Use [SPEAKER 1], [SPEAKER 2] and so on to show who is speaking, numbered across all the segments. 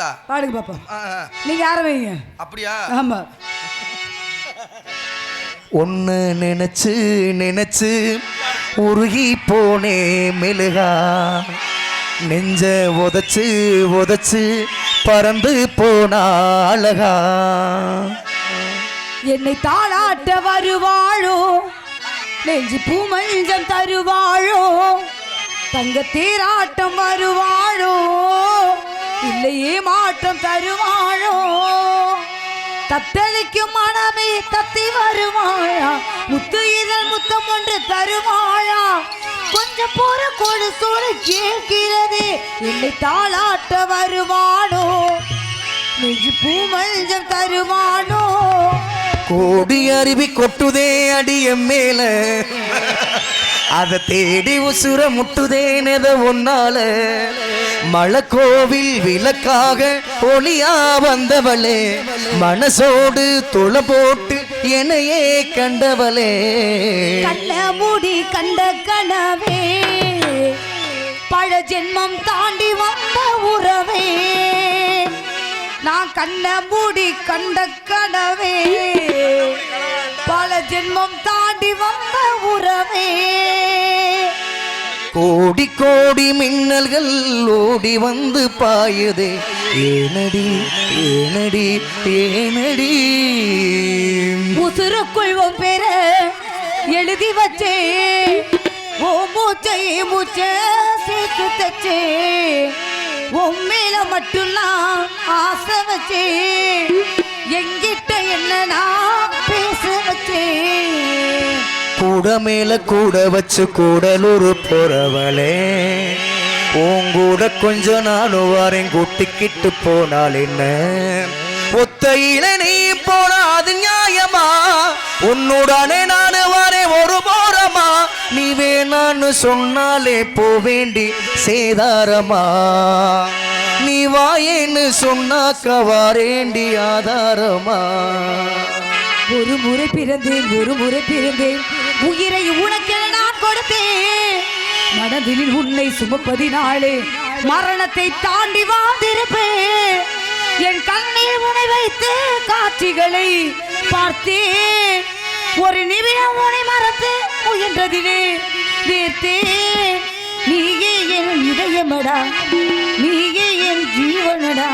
[SPEAKER 1] பாட்டா
[SPEAKER 2] பாடுங்க பாப்பா. நீங்க ஆரம்பிங்க.
[SPEAKER 1] அப்படியா?
[SPEAKER 2] ஆமா.
[SPEAKER 3] ஒன்னு நினைச்சு நினைச்சு உருகி போனே மெழுகா, நெஞ்ச உதச்சு உதச்சு பறந்து போனா அழகா.
[SPEAKER 2] என்னை தாளாட்ட வருவாளோ, நெஞ்சு பூமஞ்சம் தருவாளோ, தங்க தேராட்டம் வருவாளோ, இல்லையே மாற்றம் தருவாளோ, தத்தளிக்கும் மனமே தத்தி வருவாளா, முத்து இதழ் முத்தம் ஒன்று தருவாளா, கொஞ்சம் போற கொடு சோறு கேட்கிறதே, என்னை தாளாட்ட வருவாளோ, நெஞ்சு பூமஞ்சம் தருவாளோ.
[SPEAKER 3] கோடி அருவி கொட்டுதே அடிய மேல, அத தேடி உசுர முட்டுதேனத ஒன்னால, மழை கோவில் விளக்காக ஒளியா வந்தவளே, மனசோடு துள போட்டு என்னையே கண்டவளே.
[SPEAKER 2] கண்ண மூடி கண்ட கனவே, பல ஜென்மம் தாண்டி வந்த உறவே, நான் கண்ண மூடி கண்ட கனவே, பல ஜென்மம் தாண்டி வந்த உறவே.
[SPEAKER 3] கோடி கோடி மின்னல்கள் ஓடி வந்து பாயுதே, ஏனடி ஏனடி ஏனடி.
[SPEAKER 2] உசுருக்குள் உன் பேர எழுதி வச்சே, ஓ மூச்சை மூச்சை சேர்த்து தச்சே, உன் மேல மட்டும்லாம் ஆசை வச்சே, எங்கிட்ட என்ன நான் பேச வச்சே.
[SPEAKER 3] கூட மேல கூட வச்சு கூடலூர் போறவளே, உங்கூட கொஞ்ச நானும் வாரேன் கூட்டிக்கிட்டு போனால் என்ன, ஒத்தையில நீ போனா அது நியாயமா, உன்னுடனே நானு வாரேன் ஒரு போறமா, நீ வேணான்னு சொன்னாலே போவேண்டி சேதாரமா, நீ வாயேன்னு சொன்னாக்க வாரேண்டி ஆதாரமா.
[SPEAKER 2] ஒரு முறை பிறந்தேன் ஒரு முறை பிறந்தேன், உயிரை உனக்கென நான் கொடுத்தேன், மனதில் உன்னை சுமப்பதினாலே மரணத்தை தாண்டி வாழ்ந்திருப்பேன், என் கண்ணில் உன்னை வைத்து காட்சிகளை பார்த்தேன், ஒரு நிமிடம் உன்னை மறந்து முயன்றதிலே வேர்த்தேன், நீயே என் இதயமடா, நீயே என் ஜீவனடா,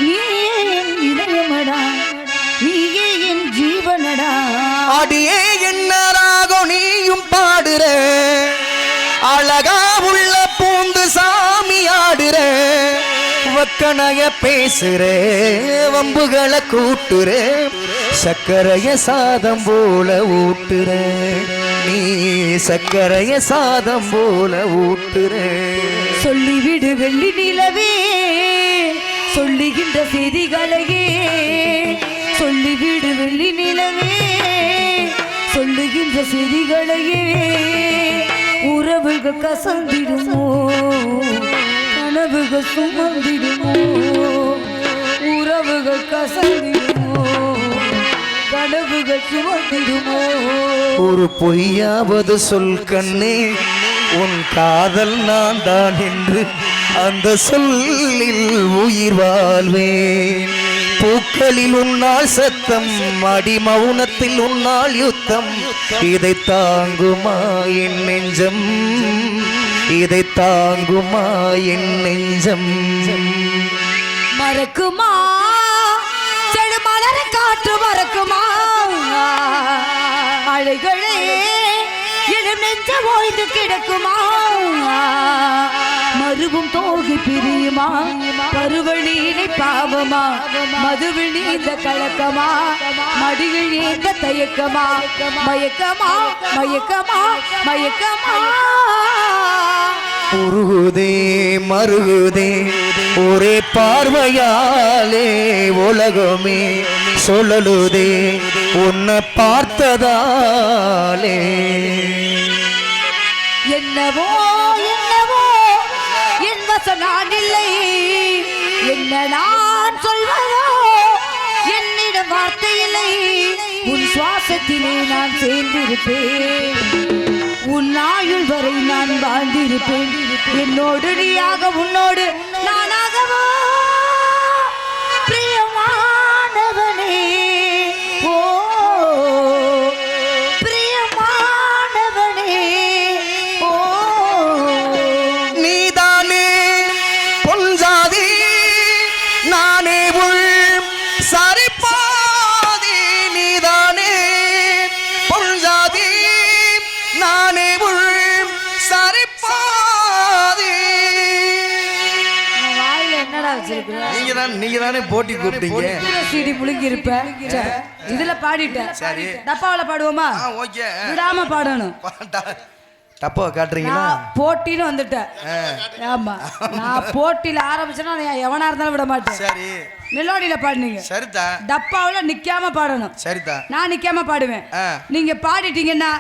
[SPEAKER 2] நீயே என் இதயமடா, நீயே என் ஜீவனடா.
[SPEAKER 3] அடியே என்ன ராகம் நீயும் பாடுற, அழகா உள்ள பூந்து சாமி ஆடுற, வக்கனைய பேசுற, வம்புகளை கூட்டுற, சக்கரைய சாதம் போல ஊட்டுற, நீ சக்கரைய சாதம் போல ஊட்டுற.
[SPEAKER 2] சொல்லிவிடு வெள்ளி நிலவே, சொல்லுகின்ற செய்திகளையே, சொல்லிவிடு வெள்ளி நிலவே, சொல்லுகின்ற செய்திகளையே, உறவுகள் கசந்திடுமோ, கனவுகள் சுமந்திடுமோ, உறவுகள் கசந்திடுமோ, கனவுகள் சுமந்திடுமோ.
[SPEAKER 3] ஒரு பொய்யாவது சொல் கண்ணே, உன் காதல் நான் தான் என்று அந்த சொல்லில் உயிர் வாழ்வேன், பூக்களில் உன்னால் சத்தம், அடி மௌனத்தில் உன்னால் யுத்தம், இதை தாங்குமா என் நெஞ்சம், இதை தாங்குமா என் நெஞ்சம்.
[SPEAKER 2] மறக்குமா செடு மலர காற்று மறக்குமா, அலைகளே எனும் நெஞ்ச ஓய்ந்து கிடக்குமா, மருவும் தோகி பிரியுமா, பருவழியினை பாவமா, மதுவில் நீந்த கலக்கமா, மடியில் நீந்த தயக்கமா, மயக்கமா மயக்கமா மயக்கமா.
[SPEAKER 3] உருகுதே மருகுதே ஒரே பார்வையாலே, உலகமே சொல்லலுதே உன்னை பார்த்ததாலே.
[SPEAKER 2] என்னவோ என்னவோ என் வசம் நான் இல்லை, என்ன நான் சொல்வதோ என்னிடம் வார்த்தை இல்லை, உன் சுவாசத்திலே நான் சேர்ந்திருப்பேன், உன் ஆயுள் வரை நான் வாழ்ந்திருப்பேன், என்னோடு நீயாக உன்னோடு நானாகவா. வச்சிருக்கேன்.
[SPEAKER 3] நீங்க தானே போட்டி கூப்பிட்டீங்க.
[SPEAKER 2] சீடி முழுங்கி இருப்ப. இதுல பாடிட்டேன்.
[SPEAKER 3] சரி.
[SPEAKER 2] டப்பாவில பாடுவோமா?
[SPEAKER 3] ஓகே.
[SPEAKER 2] விடாம பாடணும்.
[SPEAKER 3] டப்பா காட்டுறீங்களா?
[SPEAKER 2] போட்டின்னு வந்துட்டேன். ஆமா, நான் போட்டியில ஆரம்பிச்சேன்னா எவனா இருந்தாலும் விட மாட்டேன்.
[SPEAKER 3] சரி.
[SPEAKER 2] மெலோடியில பாடுனீங்க.
[SPEAKER 3] சரிதா.
[SPEAKER 2] டப்பாவில நிக்காம பாடணும்.
[SPEAKER 3] சரிதா.
[SPEAKER 2] நான் நிக்காம பாடுவேன். நீங்க பாடிட்டீங்கன்னா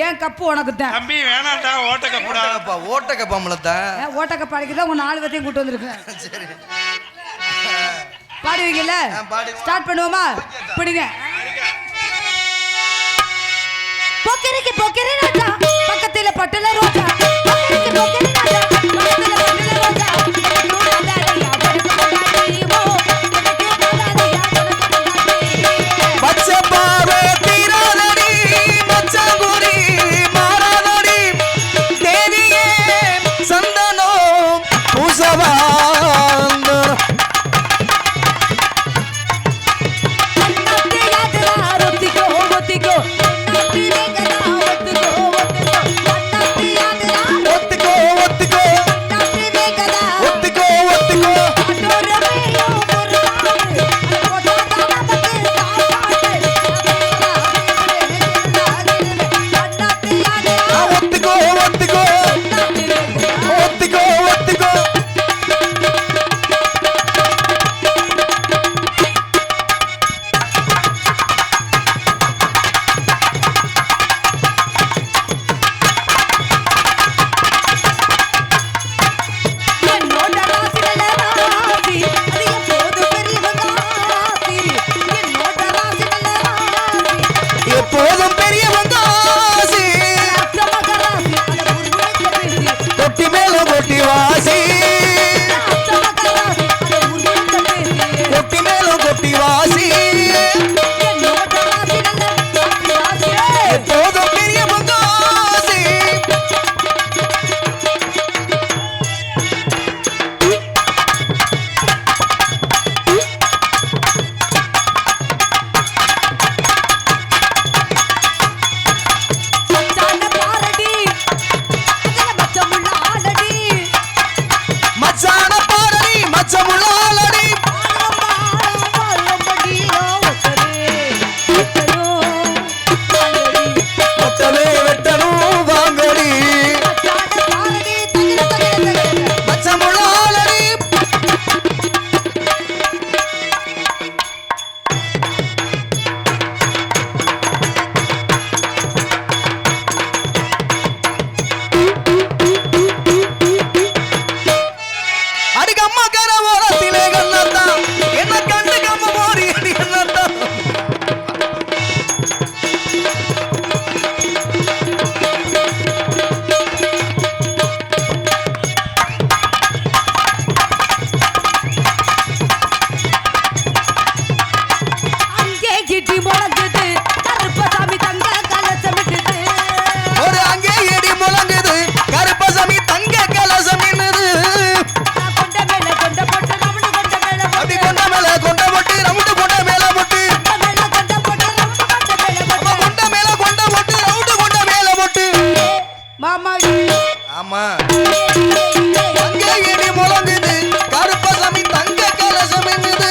[SPEAKER 2] ஏன் கப்பு உனக்கு தான்.
[SPEAKER 1] தம்பி வேணாம்டா, ஓட்ட கப்புடா.
[SPEAKER 3] ஓட்ட கப்பாமலதான்.
[SPEAKER 2] ஓட்ட கப்பு அடிக்கதான் உங்க 4 பேத்தையும் கூட்டு வந்திருக்கேன்.
[SPEAKER 3] சரி.
[SPEAKER 2] பாடுவீங்கல்ல? ஸ்டார்ட் பண்ணுவோமா? பிடிங்க. பொக்கிரிக்கு பொக்கிரி ராஜா, பக்கத்துல பட்டுல ரோஜா. பொக்கிரிக்கு பொக்கிரி ராஜா, பக்கத்துல பட்டுல ரோஜா.
[SPEAKER 3] பச்சப்பாவே தீராதடி, மச்சகுரி மாறாதடி, தேவியே சந்தனோ பூசவா. ஆமா அங்கே இடி முழங்குது கருப்பசாமி தங்க கலசம் என்னது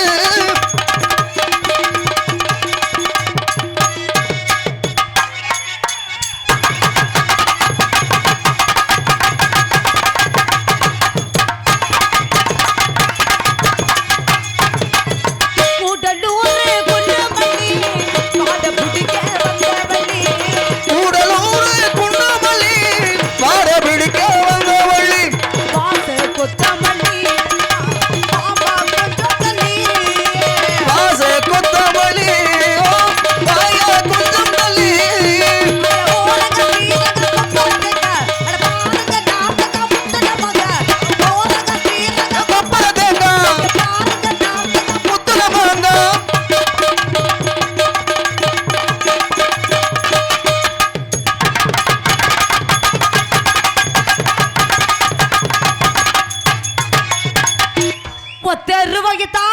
[SPEAKER 2] ₹10